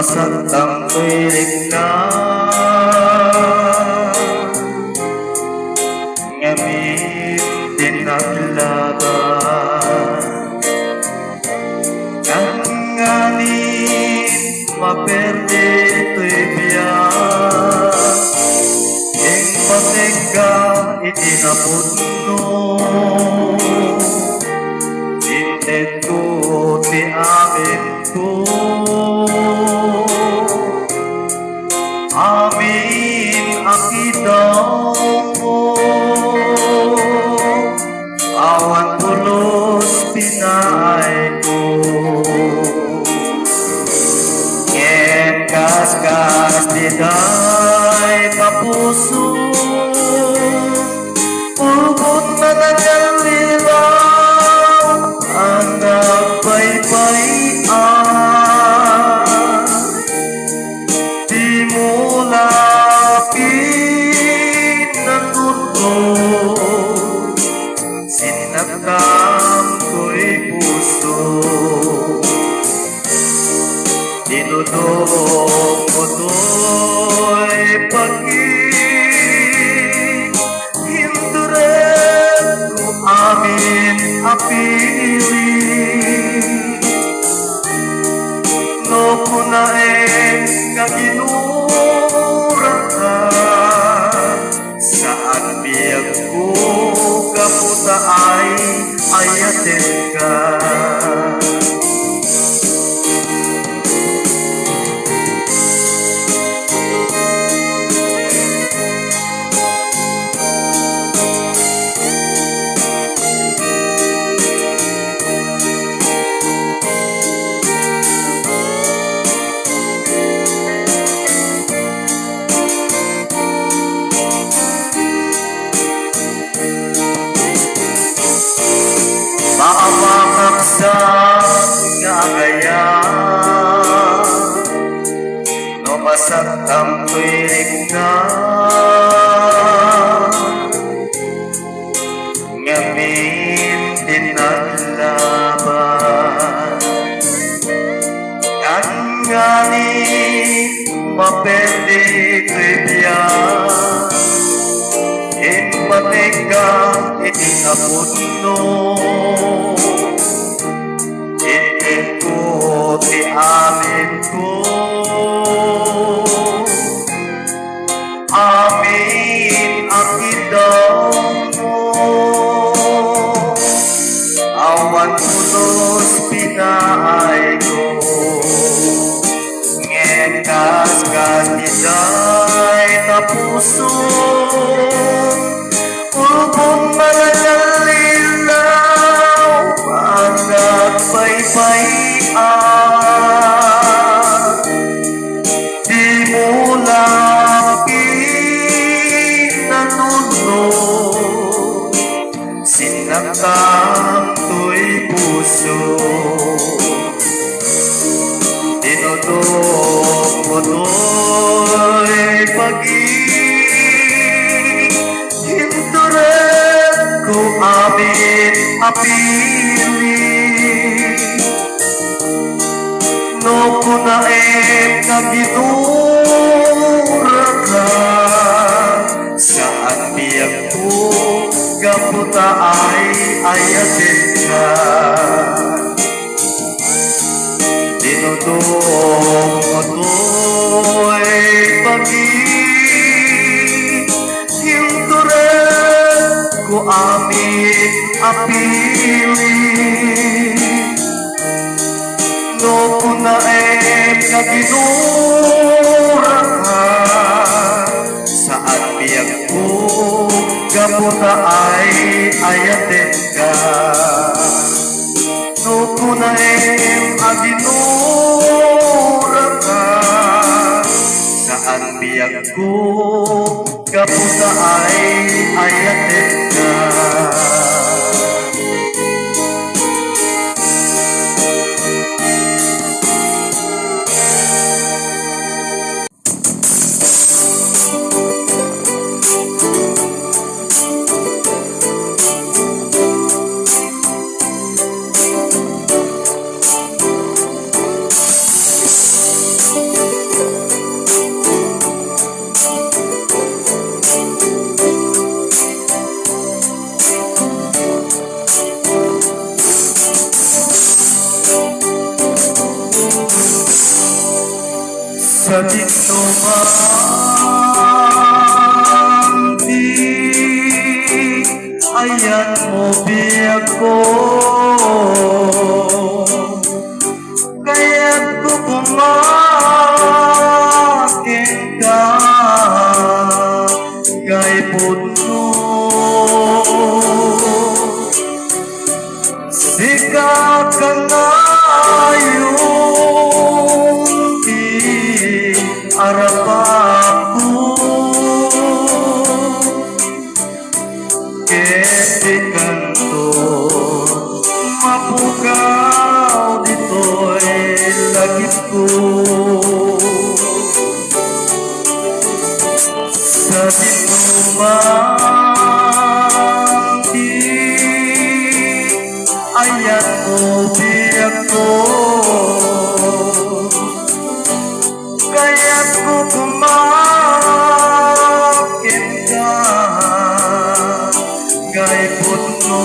Masagtang tuwirig na ngamin din naglaban ang nganin maperde to'y biyak ing patega itinapudno intet ko ti amin ko amin akidaw mo awan tulos pinay ko ngem kas-kas diday kapuso ubot na nagalilaw ang nagbaybayan di mo lapit ng mundo sinakam ko'y puso dinudok mo to'y pag-ihinduret ko amin apili no kunaeng kaginurang ka saan biyag ko kaputa ay ayatin ka maapakaksan nga agaya no masagtang tuwirig na ngamin din naglaban ang nganin maperde trivia in pateka itinapudno ti amin ko amin akidaw mo awan tulos pinay ko ngem kas-kas diday tapuso ubong managalilaw ang nagbaybayan di mo lapit na tulog sinakam to'y puso dinudok mo to'y pag-ihinduret ko amin apili no kunaeng kaginurang ka saan biyag ko kaputa ay ayatin ka dinudok mo to'y pag-ihinduret ko amin apili no kunaeng kaginurang ka saan biyag ko kaputa ay ayatin ka no kunaeng kaginurang ka saan biyag ko kaputa ay ayatin ka sa dinuman di ayan mo biyag ko, kaya't ko kumakin ka kay puno. Sika ka ngayon di arap ako, kesi kanto mapugaw dito'y lagit ko. Sa dinuman di ayan mo biyag ko, kaya't ko kumakin ka kay puno.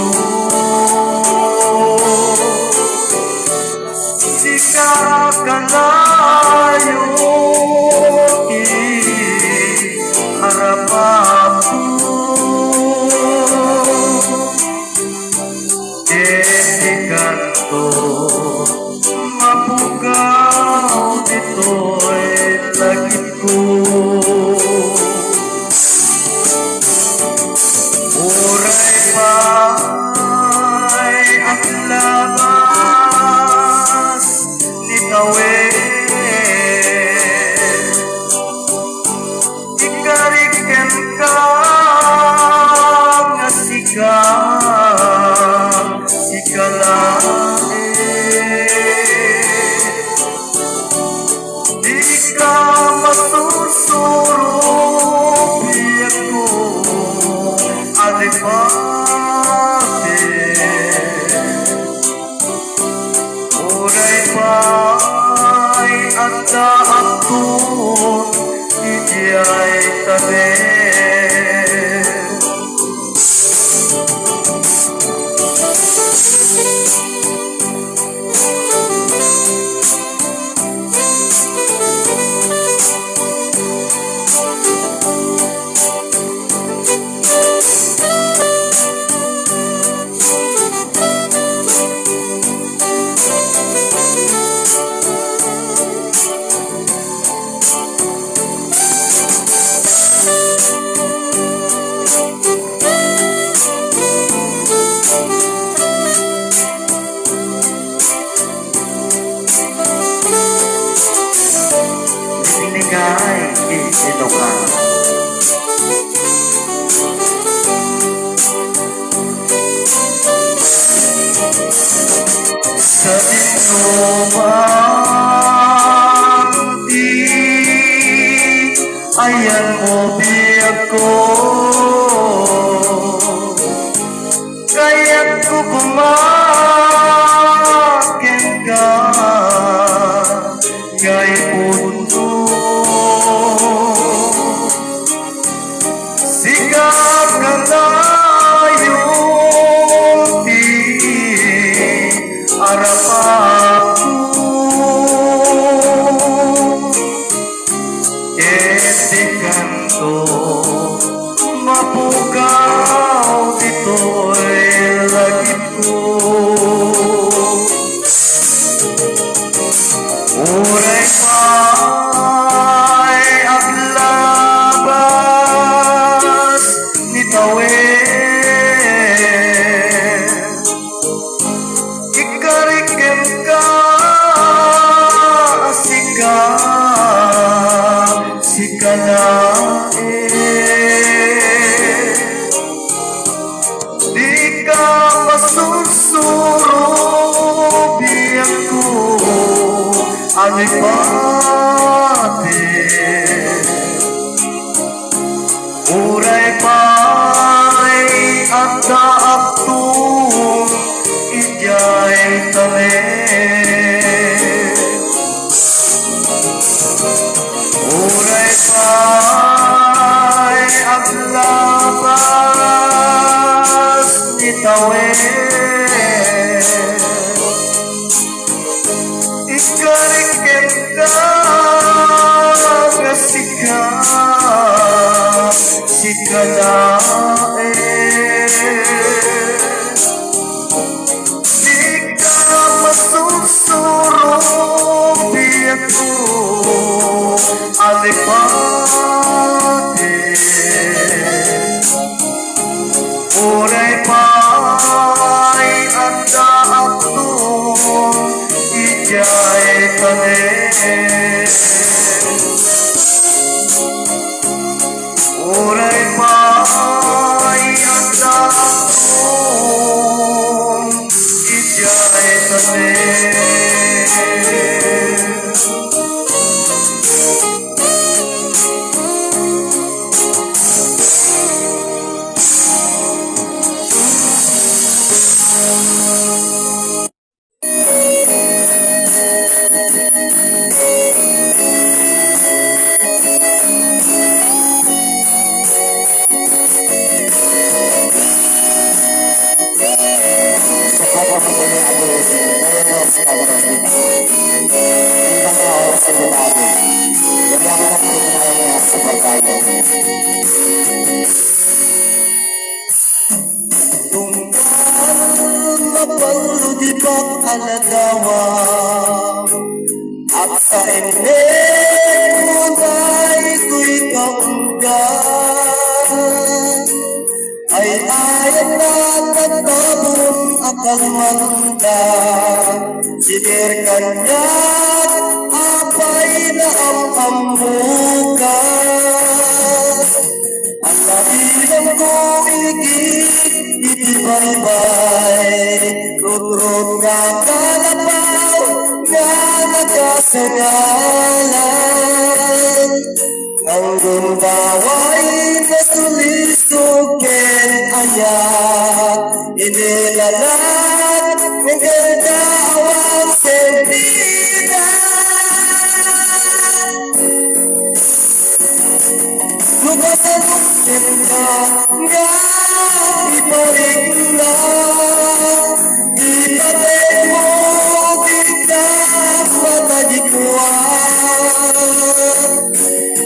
Sika ka ngayon di harap ako, kesi kanto mapugaw dito'y lagit ko. Oray pa'y ang labas ni tawid, ikariken ka nga sika di ka masusuro biyag ko alipate. Oray pa'y anda ako ijay tanin. Binigay isinungan sa dinuman di ayan mo biyag ko, kaya't ko kumakin ka kay puno. Sika ka ngayon di arap ako, kesi kanto mapugaw dito'y lagit ko. Oray pa'y ang labas ni tawid, ikariken ka sika nain. Di ka masunsuro biyag ko alipate. Oray pa'y anda ako ijay tanin. Oray pa'y ang labas ni tawid, ikariken ka kalain. Di ka masusurong biyak ko alipati. Uray pa'y anda ako ijay kanin. Uray pa'y anda ako ijay kanin. Mapaludibak aladawa at sa inig mo ay ko'y kaunggan ay ayat na katabong akal manda sidir kanyak apay na ang ambukas ang nabilang ko igit itibay-bay rurut nga kalapaw nga nagkasangalan ng gundaway na tulisukin ayak inilalat ng ganda awang sentida lubasan mong ganda nga iparing na ipatay mo kita matagikuan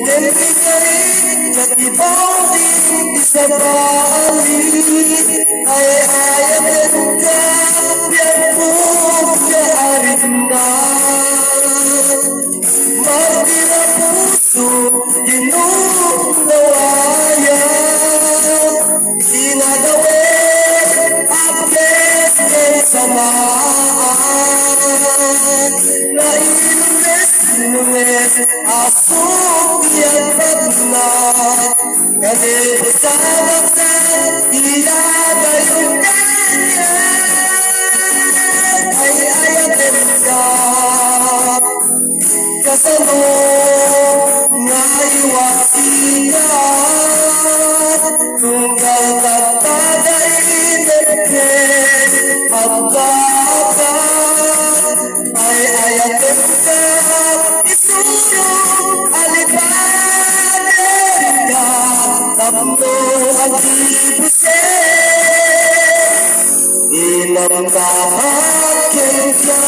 Nempis ka rin at ibaw din sa bali ay ayat ka biar po kaarin na Martira puso ginunawayan Sinagawin akit kay samaan na ilunes asok yan patnat kasi bersama ka ilaga yung ganyan ay ayatin ka kasano nga iwasinan tunggal tatagay inegres at dapat ay ayatin ka isusong alipanin ka tamdo ang ibusin ilang kahakin ka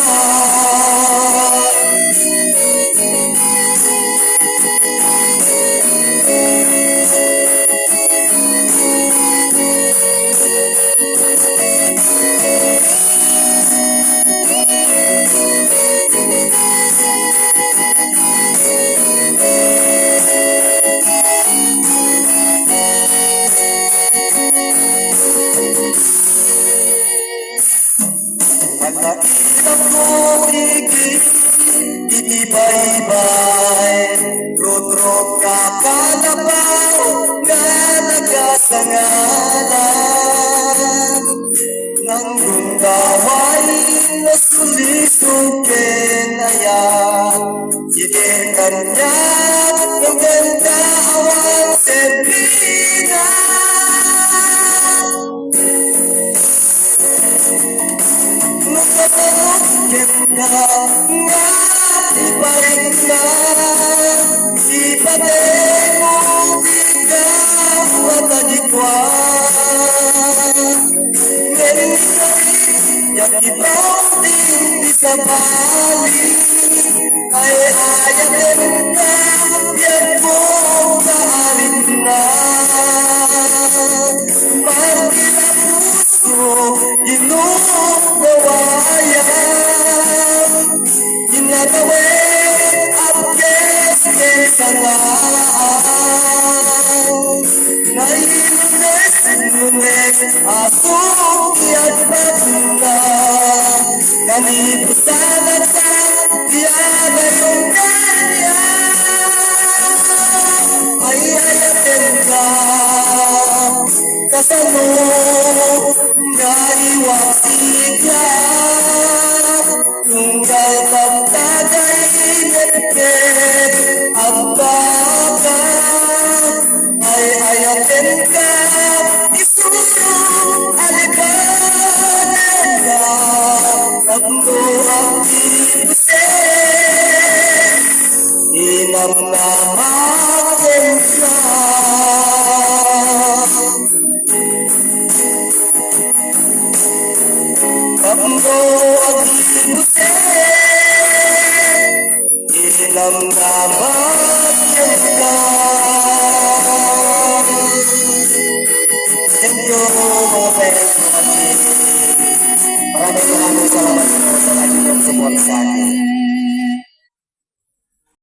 Nakitang mo igit, itibay-bay Rot-rot ka kalabaw na nagasangalan Nang gundaway na sulisukin na yan Sidir kanyan ng ganda awang Sabrina Ganda nga iparin na ipatay mo ka matagikuan Meron sa yang ibaw din sa bali ay ayatin ka yan po kaarin na Pasukiat pagula kami bersama dia bayung kaya ayah tengka kasano dari waktinya tunggal pagtagay nagket abaka ay ayah tengka Maraming salamat po sa lagi niyong support sa akin.